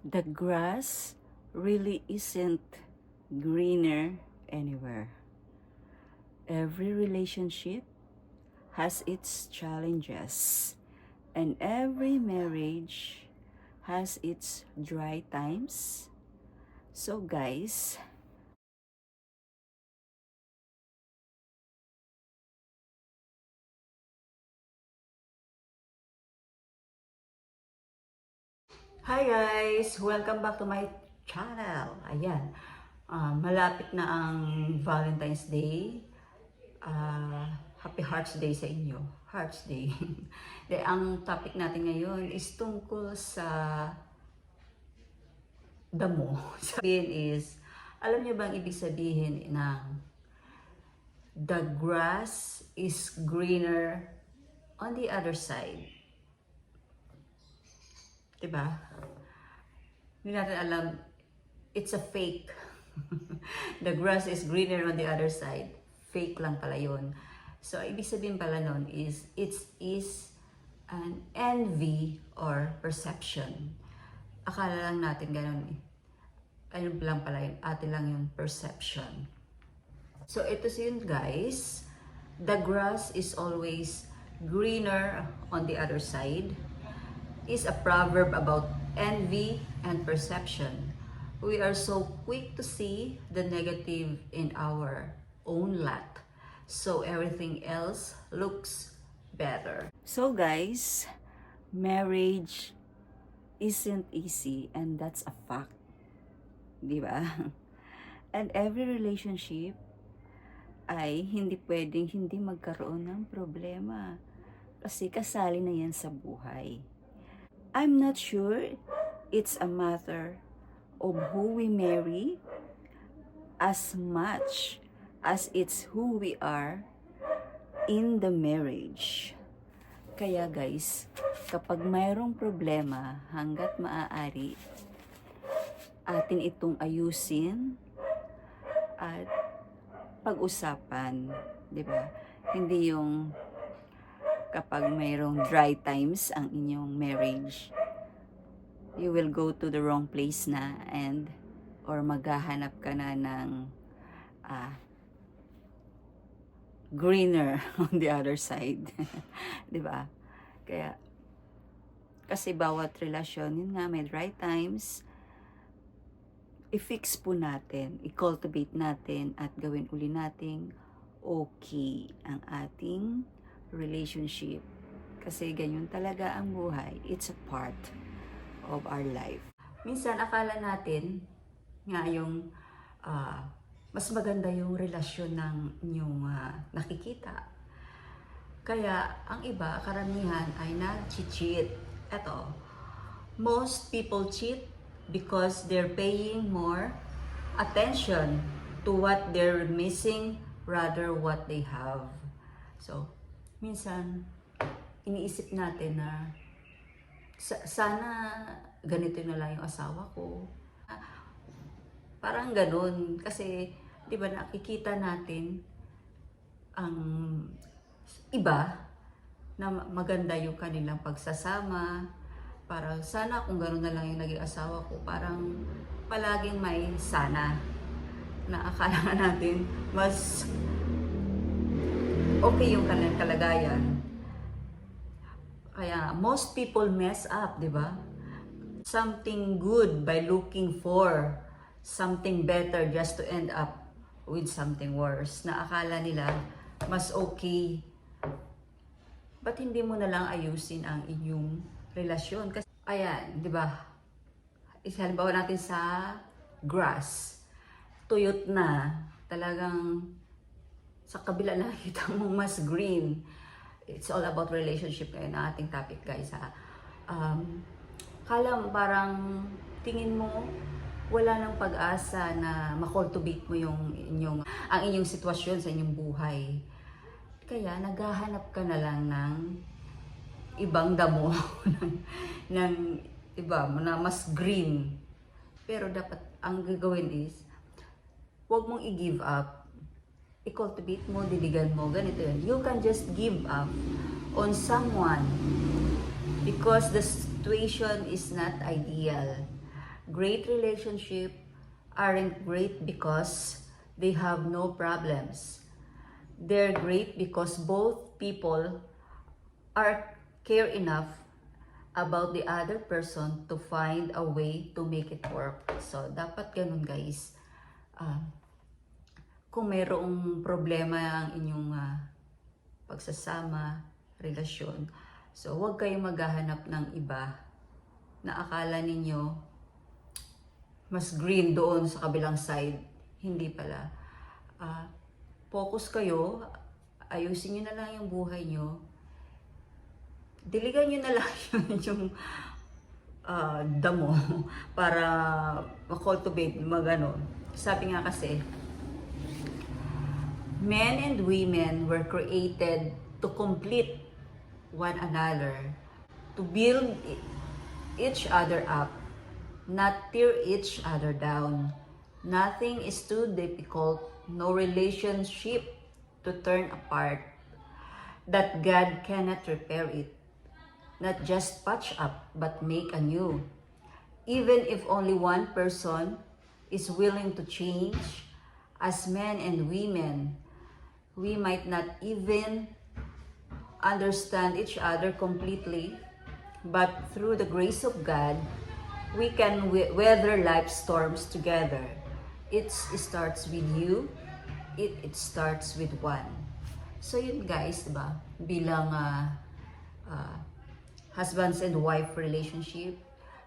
The grass really isn't greener anywhere. Every relationship has its challenges, and every marriage has its dry times. So guys, hi guys! Welcome back to my channel. Ayan, malapit na ang Valentine's Day. Happy Hearts Day sa inyo. Hearts Day. Ang topic natin ngayon is tungkol sa damo. Sabihin is, alam niyo bang ibig sabihin ng the grass is greener on the other side? Diba? Hindi natin alam, it's a fake. The grass is greener on the other side. Fake lang pala yun. So, ibig sabihin pala nun is, it is an envy or perception. Akala lang natin ganun eh. Ano lang pala yun, atin lang yung perception. So, ito yun guys. The grass is always greener on the other side. Is a proverb about envy and perception. We are so quick to see the negative in our own lot, so everything else looks better. So guys, marriage isn't easy, and that's a fact, di ba? And every relationship ay hindi pwedeng hindi magkaroon ng problema, kasi kasali na yan sa buhay. I'm not sure it's a matter of who we marry as much as it's who we are in the marriage. Kaya guys, kapag mayroong problema, hanggat maaari, atin itong ayusin at pag-usapan, di ba? Hindi yung kapag mayroong dry times ang inyong marriage, you will go to the wrong place na or maghahanap ka na ng greener on the other side. Diba? Kaya, kasi bawat relasyon, yun nga, may dry times, i-fix po natin, i-cultivate natin, at gawin uli nating okay ang ating relationship. Kasi ganyan talaga ang buhay. It's a part of our life. Minsan, akala natin nga yung mas maganda yung relasyon ng inyong nakikita. Kaya, ang iba, karamihan ay nag-cheat. Eto, most people cheat because they're paying more attention to what they're missing rather what they have. So, minsan, iniisip natin na sana ganito na lang yung asawa ko. Parang ganun. Kasi, di ba, nakikita natin ang iba na maganda yung kanilang pagsasama. Parang sana kung gano'n na lang yung naging asawa ko. Parang palaging may sana na akala natin mas okay yung kanilang kalagayan. Kaya most people mess up, di ba? Something good by looking for something better just to end up with something worse. Na akala nila mas okay. Ba't hindi mo na lang ayusin ang inyong relasyon? Kasi, ayan, di ba? Halimbawa natin sa grass. Tuyot na. Talagang sa kabila nakita mo mas green. It's all about relationship ngayon na ating topic guys ha. Kala parang tingin mo wala nang pag-asa na makultivate mo ang inyong sitwasyon sa inyong buhay. Kaya naghahanap ka na lang ng ibang damo ng iba na mas green. Pero dapat ang gagawin is huwag mong i-give up. I-cultivate mo, diligan mo, ganito yun. You can just give up on someone because the situation is not ideal. Great relationship aren't great because they have no problems. They're great because both people are care enough about the other person to find a way to make it work. So, dapat ganun guys. Kung mayroong problema ang inyong pagsasama, relasyon, so huwag kayong maghahanap ng iba na akala ninyo mas green doon sa kabilang side. Hindi pala. Focus kayo, ayusin nyo na lang yung buhay nyo. Diligan nyo na lang yung damo para ma-cultivate, magano. Sabi nga kasi, men and women were created to complete one another, to build each other up, not tear each other down. Nothing is too difficult, no relationship to turn apart, that God cannot repair it. Not just patch up, but make anew. Even if only one person is willing to change, as men and women, we might not even understand each other completely, but through the grace of God, we can weather life's storms together. It starts with you, it starts with one. So yun guys, diba? Bilang husbands and wife relationship,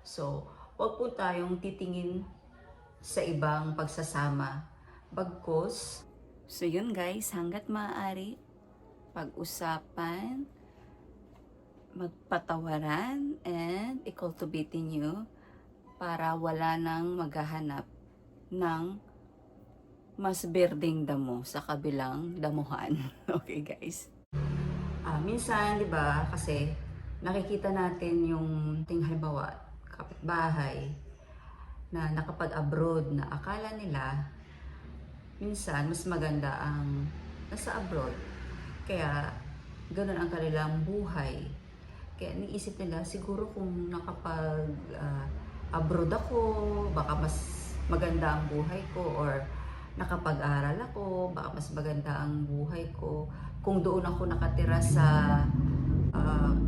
so wag po tayong titingin sa ibang pagsasama. Bagkus, so yun guys, hanggat maaari, pag-usapan, magpatawaran, and i-cultivate nyo para wala nang maghahanap ng mas berdeng damo sa kabilang damuhan. Okay guys? Minsan, di ba, kasi nakikita natin yung halimbawa, kapitbahay na nakapag-abroad na akala nila minsan mas maganda ang nasa abroad. Kaya ganun ang kanilang buhay. Kaya niisip nila siguro kung nakapag-abroad ako, baka mas maganda ang buhay ko, or nakapag-aral ako, baka mas maganda ang buhay ko. Kung doon ako nakatira sa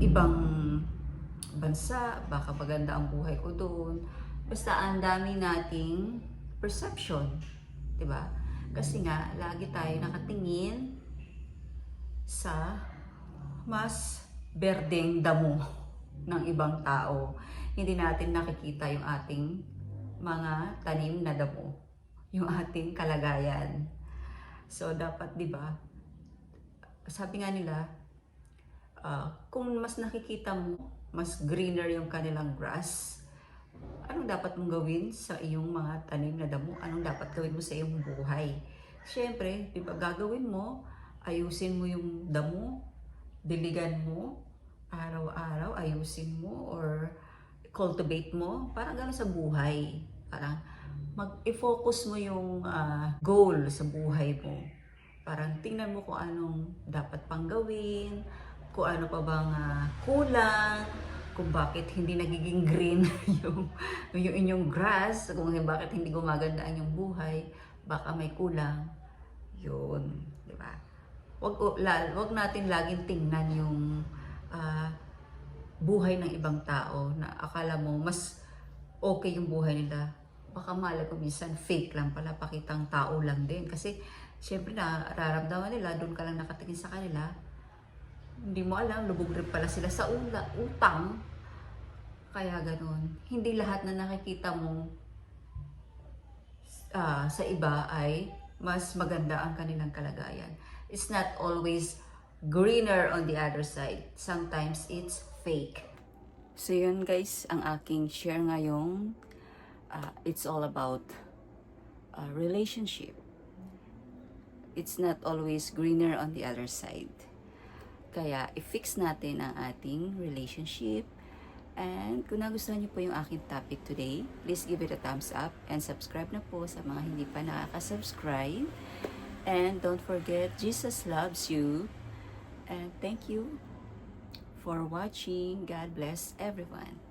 ibang bansa, baka maganda ang buhay ko doon. Basta ang dami nating perception, 'di ba? Kasi nga lagi tayo nakatingin sa mas berdeng damo ng ibang tao. Hindi natin nakikita yung ating mga tanim na damo, yung ating kalagayan. So dapat, 'di ba? Sabi nga nila, kung mas nakikita mo, mas greener yung kanilang grass, anong dapat mong gawin sa iyong mga tanim na damo? Anong dapat gawin mo sa iyong buhay? Siyempre, di ba gagawin mo, ayusin mo yung damo, diligan mo, araw-araw, ayusin mo, or cultivate mo, parang gano'n sa buhay. Parang mag-focus mo yung goal sa buhay mo. Parang tingnan mo kung anong dapat pang gawin, kung ano pa bang kulang, kung bakit hindi nagiging green yung inyong grass, kung bakit hindi gumaganda ang inyong buhay, baka may kulang. Yun, di ba? Wag natin laging tingnan yung buhay ng ibang tao na akala mo mas okay yung buhay nila. Baka malay ko minsan fake lang pala, pakitang tao lang din. Kasi syempre nararamdaman nila, doon ka lang nakatingin sa kanila. Hindi mo alam, lubog rin pala sila sa utang. Kaya ganun. Hindi lahat na nakikita mo sa iba ay mas maganda ang kanilang kalagayan. It's not always greener on the other side. Sometimes it's fake. So yun guys, ang aking share ngayong it's all about relationship. It's not always greener on the other side. Kaya i-fix natin ang ating relationship. And kung nagustuhan niyo po yung aking topic today, please give it a thumbs up and subscribe na po sa mga hindi pa nakaka-subscribe. And don't forget, Jesus loves you. And thank you for watching. God bless everyone.